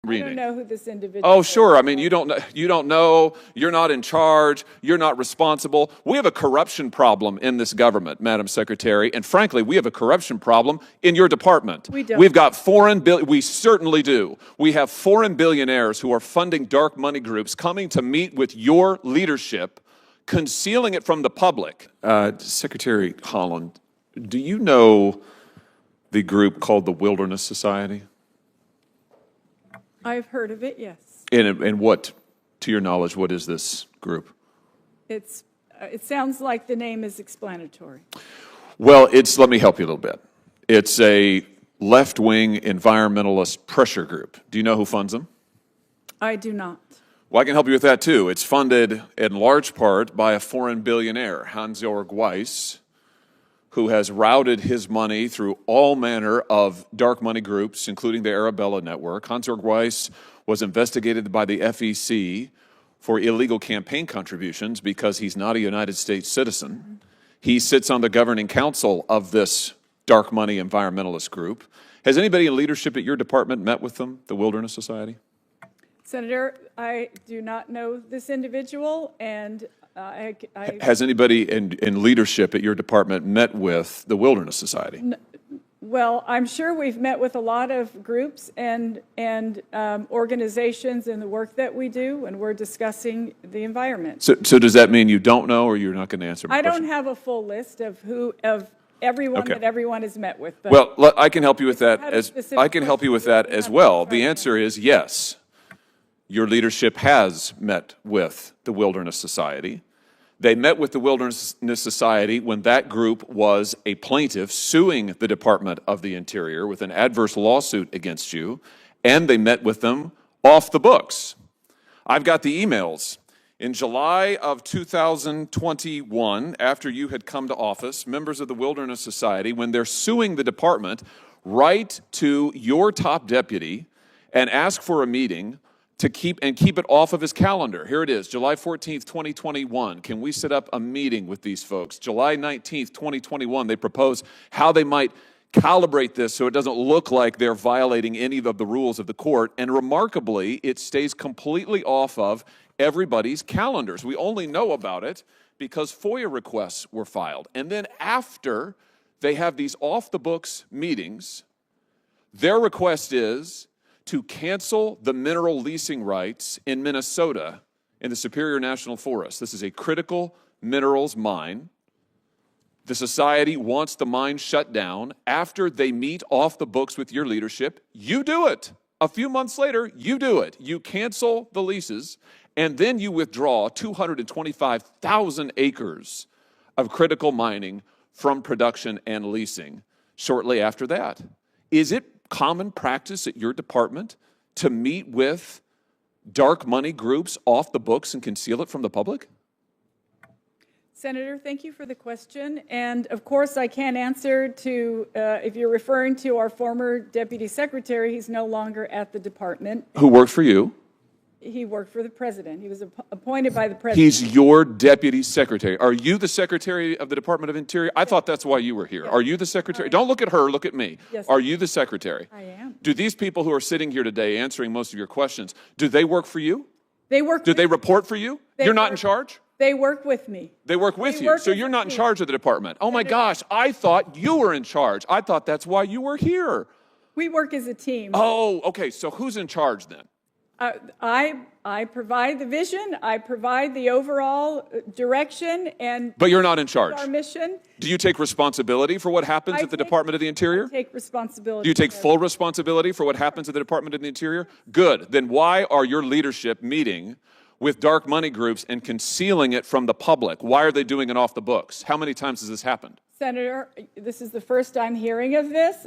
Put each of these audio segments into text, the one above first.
reading? I don't know who this individual Oh, is. sure. I mean, you don't know, you're not in charge, you're not responsible. We have a corruption problem in this government, Madam Secretary, and frankly, we have a corruption problem in your department. We don't. We've got we certainly do. We have foreign billionaires who are funding dark money groups coming to meet with your leadership, concealing it from the public. Secretary Holland, do you know the group called the Wilderness Society? I've heard of it, yes. And what, to your knowledge, what is this group? It sounds like the name is explanatory. Well, let me help you a little bit. It's a left-wing environmentalist pressure group. Do you know who funds them? I do not. Well, I can help you with that, too. It's funded in large part by a foreign billionaire, Hans-Georg Weiss, who has routed his money through all manner of dark money groups, including the Arabella Network. Hans-Georg Weiss was investigated by the FEC for illegal campaign contributions because he's not a United States citizen. He sits on the governing council of this dark money environmentalist group. Has anybody in leadership at your department met with them, the Wilderness Society? Senator, I do not know this individual, and Has anybody in leadership at your department met with the Wilderness Society? Well, I'm sure we've met with a lot of groups and organizations in the work that we do, and we're discussing the environment. So does that mean you don't know, or you're not going to answer my question? I don't have a full list of everyone that everyone has met with. But well, I can help you with that as well. The answer is yes. Your leadership has met with the Wilderness Society. They met with the Wilderness Society when that group was a plaintiff suing the Department of the Interior with an adverse lawsuit against you, and they met with them off the books. I've got the emails. In July of 2021, after you had come to office, members of the Wilderness Society, when they're suing the department, write to your top deputy and ask for a meeting to keep it off of his calendar. Here it is, July 14th, 2021. Can we set up a meeting with these folks? July 19th, 2021, they propose how they might calibrate this so it doesn't look like they're violating any of the rules of the court. And remarkably, it stays completely off of everybody's calendars. We only know about it because FOIA requests were filed. And then after they have these off-the-books meetings, their request is to cancel the mineral leasing rights in Minnesota in the Superior National Forest. This is a critical minerals mine. The society wants the mine shut down. After they meet off the books with your leadership, you do it. A few months later, you do it. You cancel the leases, and then you withdraw 225,000 acres of critical mining from production and leasing shortly after that. Is it common practice at your department to meet with dark money groups off the books and conceal it from the public? Senator, thank you for the question. And of course, I can't answer to, if you're referring to our former deputy secretary, he's no longer at the department. Who worked for you? He worked for the president. He was appointed by the president. He's your deputy secretary. Are you the secretary of the Department of Interior? I thought that's why you were here. Are you the secretary? Don't look at her, look at me. Yes. Are you the secretary? I am. Do these people who are sitting here today answering most of your questions, do they work for you? They work. Do they report for you? You're not in charge? They work with me. They work with you. So you're not in charge of the department. Oh my gosh, I thought you were in charge. I thought that's why you were here. We work as a team. Oh, okay. So who's in charge then? I provide the vision, I provide the overall direction, and but you're not in charge. Our mission. Do you take responsibility for what happens at the Department of the Interior? I take responsibility. Do you take full responsibility for what happens at the Department of the Interior? Good. Then why are your leadership meeting with dark money groups and concealing it from the public? Why are they doing it off the books? How many times has this happened? Senator, this is the first I'm hearing of this.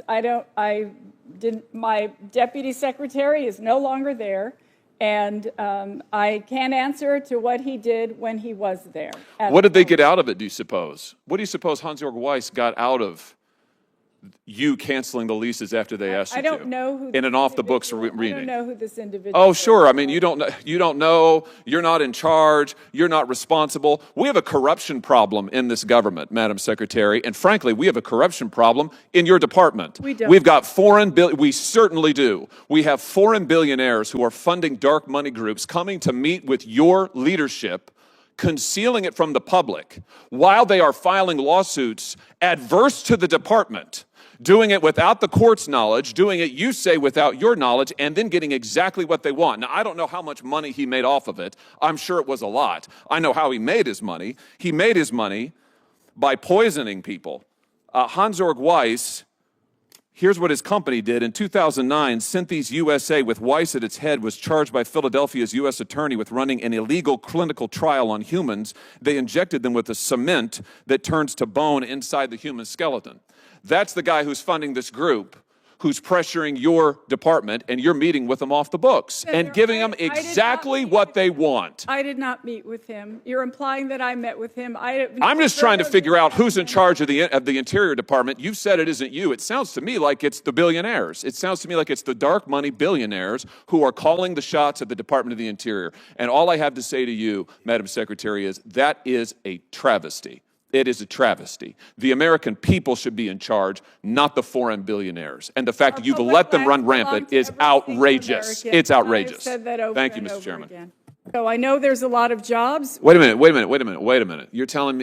My deputy secretary is no longer there, and I can't answer to what he did when he was there. What did they get out of it, do you suppose? What do you suppose Hans-Georg Weiss got out of you canceling the leases after they asked you I don't to. know who in an off-the-books individual- reading. I don't know who this individual Oh, is. sure. I mean, you don't know, you're not in charge, you're not responsible. We have a corruption problem in this government, Madam Secretary, and frankly, we have a corruption problem in your department. We don't. We've got we certainly do. We have foreign billionaires who are funding dark money groups coming to meet with your leadership, concealing it from the public while they are filing lawsuits adverse to the department, doing it without the court's knowledge, doing it, you say, without your knowledge, and then getting exactly what they want. Now, I don't know how much money he made off of it. I'm sure it was a lot. I know how he made his money. He made his money by poisoning people. Hans-Georg Weiss, here's what his company did. In 2009, Synthes USA, with Weiss at its head, was charged by Philadelphia's U.S. attorney with running an illegal clinical trial on humans. They injected them with a cement that turns to bone inside the human skeleton. That's the guy who's funding this group, who's pressuring your department, and you're meeting with them off the books and giving them exactly what they want. I did not meet with him. You're implying that I met with him. I'm just trying to figure out who's in charge of the Interior Department. You've said it isn't you. It sounds to me like it's the billionaires. It sounds to me like it's the dark money billionaires who are calling the shots at the Department of the Interior. And all I have to say to you, Madam Secretary, is that is a travesty. It is a travesty. The American people should be in charge, not the foreign billionaires. And the fact that you've let them run rampant is outrageous. It's outrageous. Thank you, Mr. Chairman. Again. So I know there's a lot of jobs. Wait a minute. You're telling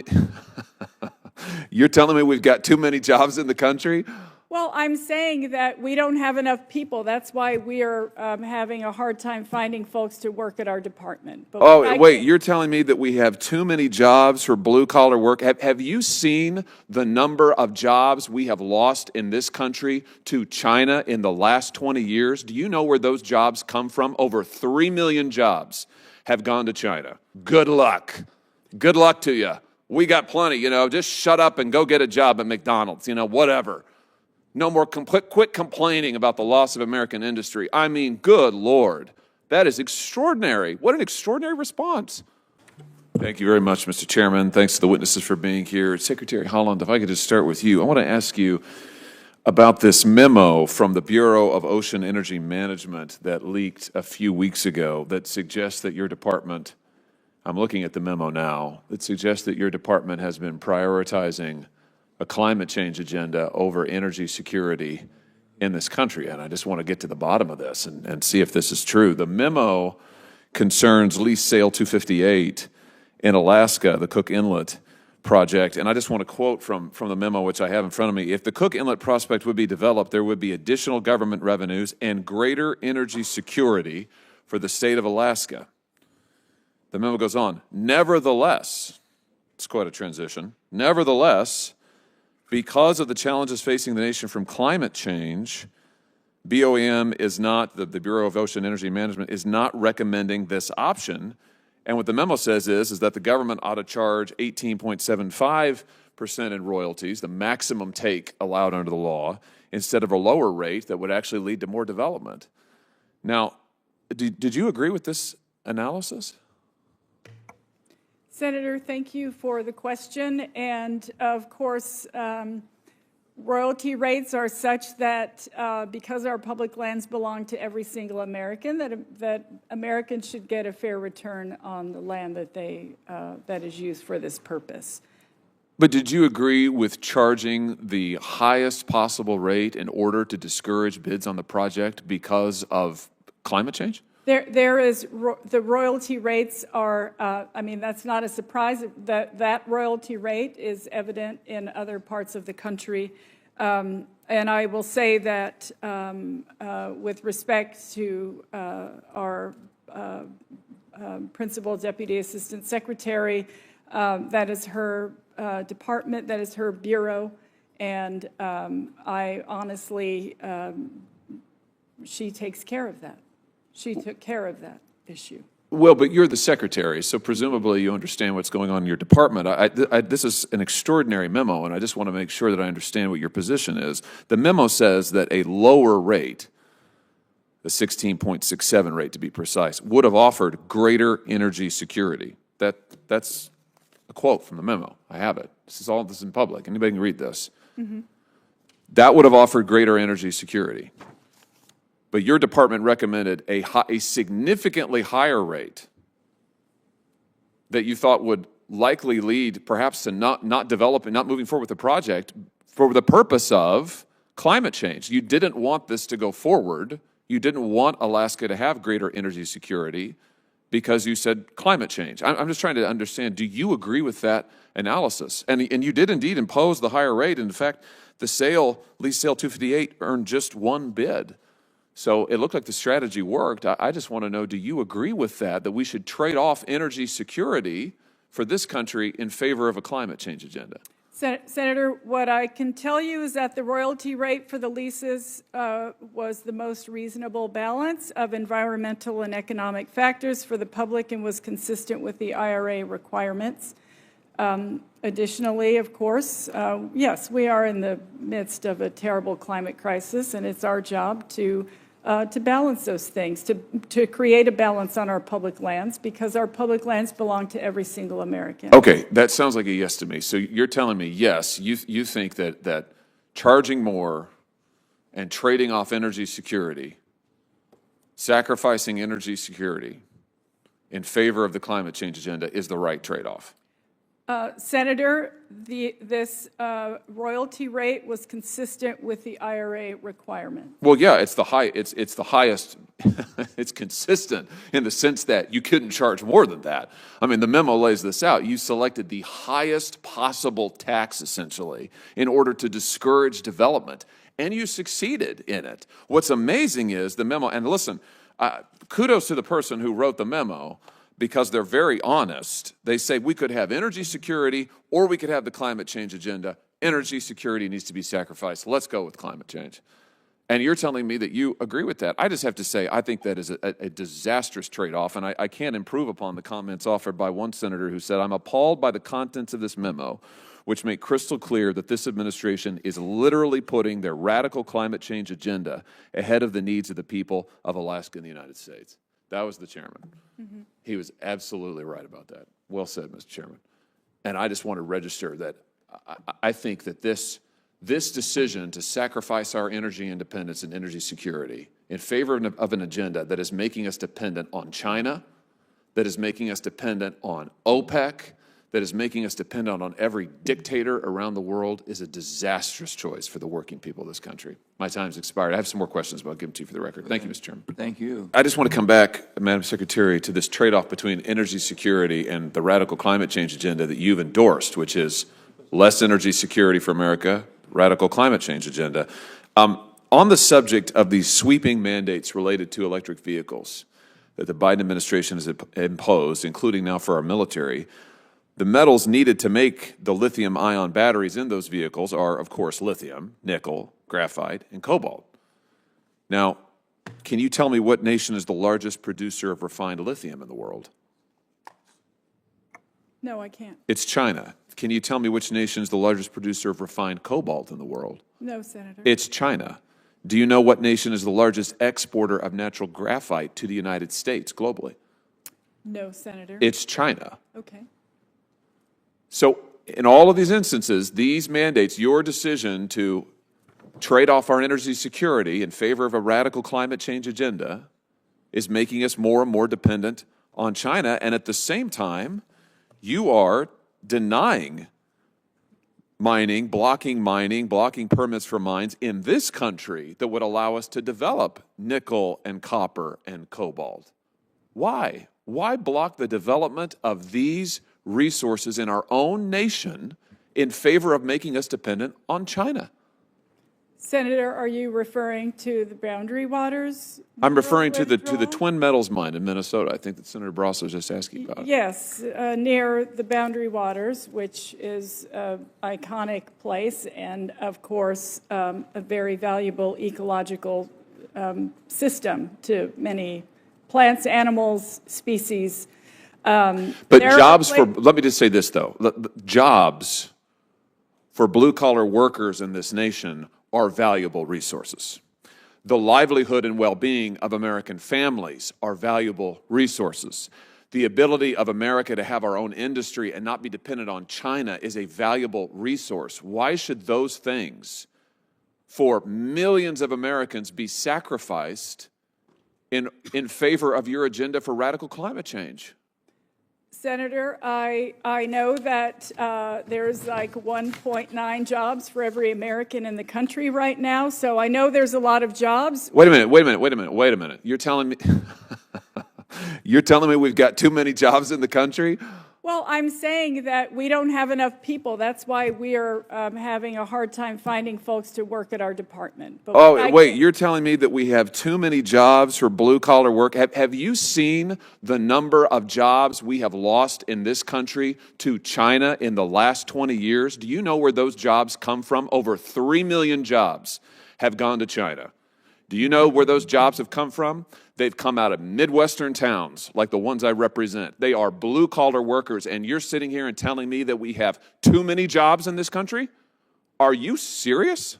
me we've got too many jobs in the country? Well, I'm saying that we don't have enough people. That's why we are having a hard time finding folks to work at our department. But wait, you're telling me that we have too many jobs for blue-collar work? Have you seen the number of jobs we have lost in this country to China in the last 20 years? Do you know where those jobs come from? Over 3 million jobs have gone to China. Good luck. Good luck to you. We got plenty, just shut up and go get a job at McDonald's, whatever. No more quit complaining about the loss of American industry. I mean, good Lord, that is extraordinary. What an extraordinary response. Thank you very much, Mr. Chairman. Thanks to the witnesses for being here. Secretary Haaland, if I could just start with you. I want to ask you about this memo from the Bureau of Ocean Energy Management that leaked a few weeks ago that suggests that your department, I'm looking at the memo now, that suggests that your department has been prioritizing a climate change agenda over energy security in this country. And I just want to get to the bottom of this and see if this is true. The memo concerns Lease Sale 258 in Alaska, the Cook Inlet project. And I just want to quote from the memo, which I have in front of me. If the Cook Inlet prospect would be developed, there would be additional government revenues and greater energy security for the state of Alaska. The memo goes on. Nevertheless, it's quite a transition. Nevertheless, because of the challenges facing the nation from climate change, BOEM is not, the Bureau of Ocean Energy Management is not recommending this option. And what the memo says is that the government ought to charge 18.75% in royalties, the maximum take allowed under the law, instead of a lower rate that would actually lead to more development. Now, did you agree with this analysis? Senator, thank you for the question. And of course, royalty rates are such that because our public lands belong to every single American, that Americans should get a fair return on the land that that is used for this purpose. But did you agree with charging the highest possible rate in order to discourage bids on the project because of climate change? There is, the royalty rates are, I mean, that's not a surprise. That royalty rate is evident in other parts of the country. And I will say that with respect to our Principal Deputy Assistant Secretary, that is her department, that is her bureau, and I honestly, she takes care of that. She took care of that issue. Well, but you're the secretary, so presumably you understand what's going on in your department. This is an extraordinary memo, and I just want to make sure that I understand what your position is. The memo says that a lower rate, the 16.67 rate to be precise, would have offered greater energy security. That's a quote from the memo. I have it. This is in public. Anybody can read this. Mm-hmm. That would have offered greater energy security. But your department recommended a significantly higher rate that you thought would likely lead perhaps to not developing, not moving forward with the project for the purpose of climate change. You didn't want this to go forward. You didn't want Alaska to have greater energy security because you said climate change. I'm just trying to understand, do you agree with that analysis? And you did indeed impose the higher rate. In fact, the lease sale 258 earned just one bid. So it looked like the strategy worked. I just want to know, do you agree with that we should trade off energy security for this country in favor of a climate change agenda? Senator, what I can tell you is that the royalty rate for the leases was the most reasonable balance of environmental and economic factors for the public and was consistent with the IRA requirements. Additionally, of course, yes, we are in the midst of a terrible climate crisis, and it's our job to balance those things, to create a balance on our public lands, because our public lands belong to every single American. Okay, that sounds like a yes to me. So you're telling me, yes, you think that charging more and trading off energy security, sacrificing energy security in favor of the climate change agenda is the right trade-off? Senator, this royalty rate was consistent with the IRA requirement. Well, yeah, it's the highest. It's consistent in the sense that you couldn't charge more than that. I mean, the memo lays this out. You selected the highest possible tax, essentially, in order to discourage development, and you succeeded in it. What's amazing is the memo, and listen, kudos to the person who wrote the memo, because they're very honest. They say we could have energy security or we could have the climate change agenda. Energy security needs to be sacrificed. Let's go with climate change. And you're telling me that you agree with that. I just have to say, I think that is a disastrous trade-off, and I can't improve upon the comments offered by one senator who said, I'm appalled by the contents of this memo, which make crystal clear that this administration is literally putting their radical climate change agenda ahead of the needs of the people of Alaska and the United States. That was the chairman. Mm-hmm. He was absolutely right about that. Well said, Mr. Chairman. And I just want to register that I think that this decision to sacrifice our energy independence and energy security in favor of an agenda that is making us dependent on China, that is making us dependent on OPEC, that is making us dependent on every dictator around the world is a disastrous choice for the working people of this country. My time's expired. I have some more questions, but I'll give them to you for the record. Thank you, Mr. Chairman. Thank you. I just want to come back, Madam Secretary, to this trade-off between energy security and the radical climate change agenda that you've endorsed, which is less energy security for America, radical climate change agenda. On the subject of these sweeping mandates related to electric vehicles that the Biden administration has imposed, including now for our military, the metals needed to make the lithium-ion batteries in those vehicles are, of course, lithium, nickel, graphite, and cobalt. Now, can you tell me what nation is the largest producer of refined lithium in the world? No, I can't. It's China. Can you tell me which nation is the largest producer of refined cobalt in the world? No, Senator. It's China. Do you know what nation is the largest exporter of natural graphite to the United States globally? No, Senator. It's China. Okay. So in all of these instances, these mandates, your decision to trade off our energy security in favor of a radical climate change agenda is making us more and more dependent on China. And at the same time, you are denying mining, blocking permits for mines in this country that would allow us to develop nickel and copper and cobalt. Why? Why block the development of these resources in our own nation in favor of making us dependent on China? Senator, are you referring to the Boundary Waters? I'm referring to the Twin Metals mine in Minnesota. I think that Senator Barrasso was just asking about. Yes, near the Boundary Waters, which is an iconic place and, of course, a very valuable ecological system to many plants, animals, species. But jobs for, let me just say this though, jobs for blue-collar workers in this nation are valuable resources. The livelihood and well-being of American families are valuable resources. The ability of America to have our own industry and not be dependent on China is a valuable resource. Why should those things for millions of Americans be sacrificed in favor of your agenda for radical climate change? Senator, I know that there's like 1.9 jobs for every American in the country right now, so I know there's a lot of jobs. Wait a minute. You're telling me you're telling me we've got too many jobs in the country? Well, I'm saying that we don't have enough people. That's why we are having a hard time finding folks to work at our department. But wait, you're telling me that we have too many jobs for blue-collar work? Have you seen the number of jobs we have lost in this country to China in the last 20 years? Do you know where those jobs come from? Over 3 million jobs have gone to China. Do you know where those jobs have come from? They've come out of Midwestern towns like the ones I represent. They are blue-collar workers, and you're sitting here and telling me that we have too many jobs in this country? Are you serious?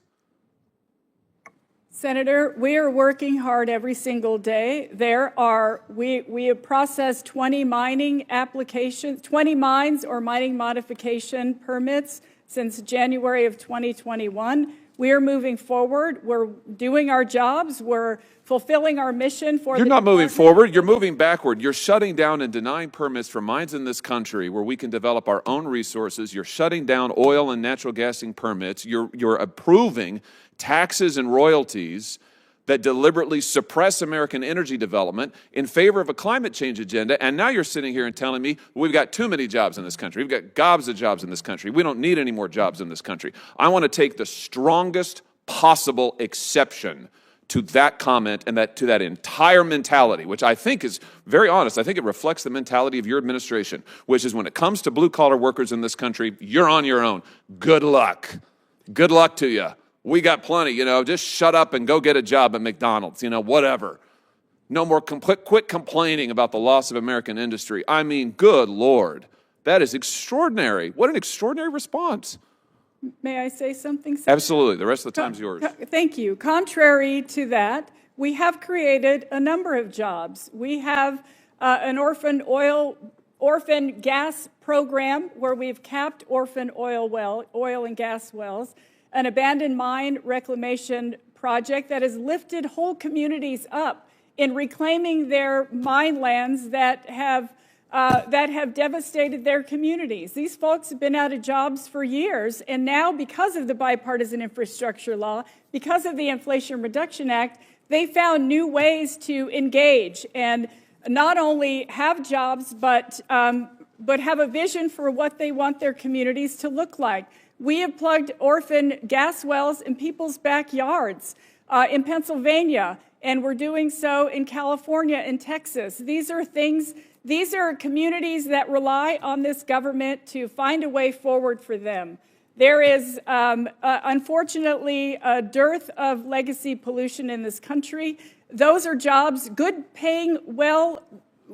Senator, we are working hard every single day. We have processed 20 mining applications, 20 mines or mining modification permits since January of 2021. We are moving forward. We're doing our jobs. We're fulfilling our mission for the You're not moving forward. You're moving backward. You're shutting down and denying permits for mines in this country where we can develop our own resources. You're shutting down oil and natural gassing permits. You're approving taxes and royalties that deliberately suppress American energy development in favor of a climate change agenda. And now you're sitting here and telling me we've got too many jobs in this country. We've got gobs of jobs in this country. We don't need any more jobs in this country. I want to take the strongest possible exception to that comment and to that entire mentality, which I think is very honest. I think it reflects the mentality of your administration, which is when it comes to blue-collar workers in this country, you're on your own. Good luck. Good luck to you. We got plenty, just shut up and go get a job at McDonald's, whatever. No more, quit complaining about the loss of American industry. I mean, good Lord, that is extraordinary. What an extraordinary response. May I say something, Senator? Absolutely. The rest of the time's yours. Thank you. Contrary to that, we have created a number of jobs. We have an orphan gas program where we've capped orphan oil and gas wells, an abandoned mine reclamation project that has lifted whole communities up in reclaiming their mine lands that have devastated their communities. These folks have been out of jobs for years, and now because of the bipartisan infrastructure law, because of the Inflation Reduction Act, they found new ways to engage and not only have jobs, but have a vision for what they want their communities to look like. We have plugged orphan gas wells in people's backyards in Pennsylvania, and we're doing so in California and Texas. These are communities that rely on this government to find a way forward for them. There is, unfortunately, a dearth of legacy pollution in this country. Those are jobs, good-paying,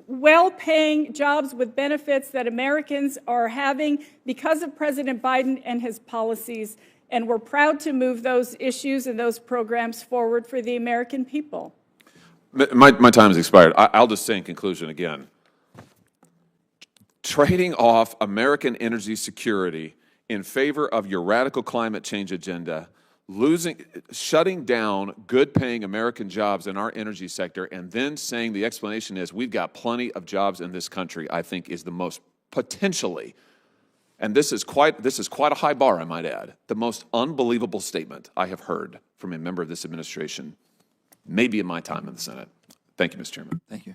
well-paying jobs with benefits that Americans are having because of President Biden and his policies, and we're proud to move those issues and those programs forward for the American people. My time has expired. I'll just say in conclusion again, trading off American energy security in favor of your radical climate change agenda, shutting down good-paying American jobs in our energy sector, and then saying the explanation is we've got plenty of jobs in this country, I think is the most potentially, and this is quite a high bar, I might add, the most unbelievable statement I have heard from a member of this administration, maybe in my time in the Senate. Thank you, Mr. Chairman. Thank you.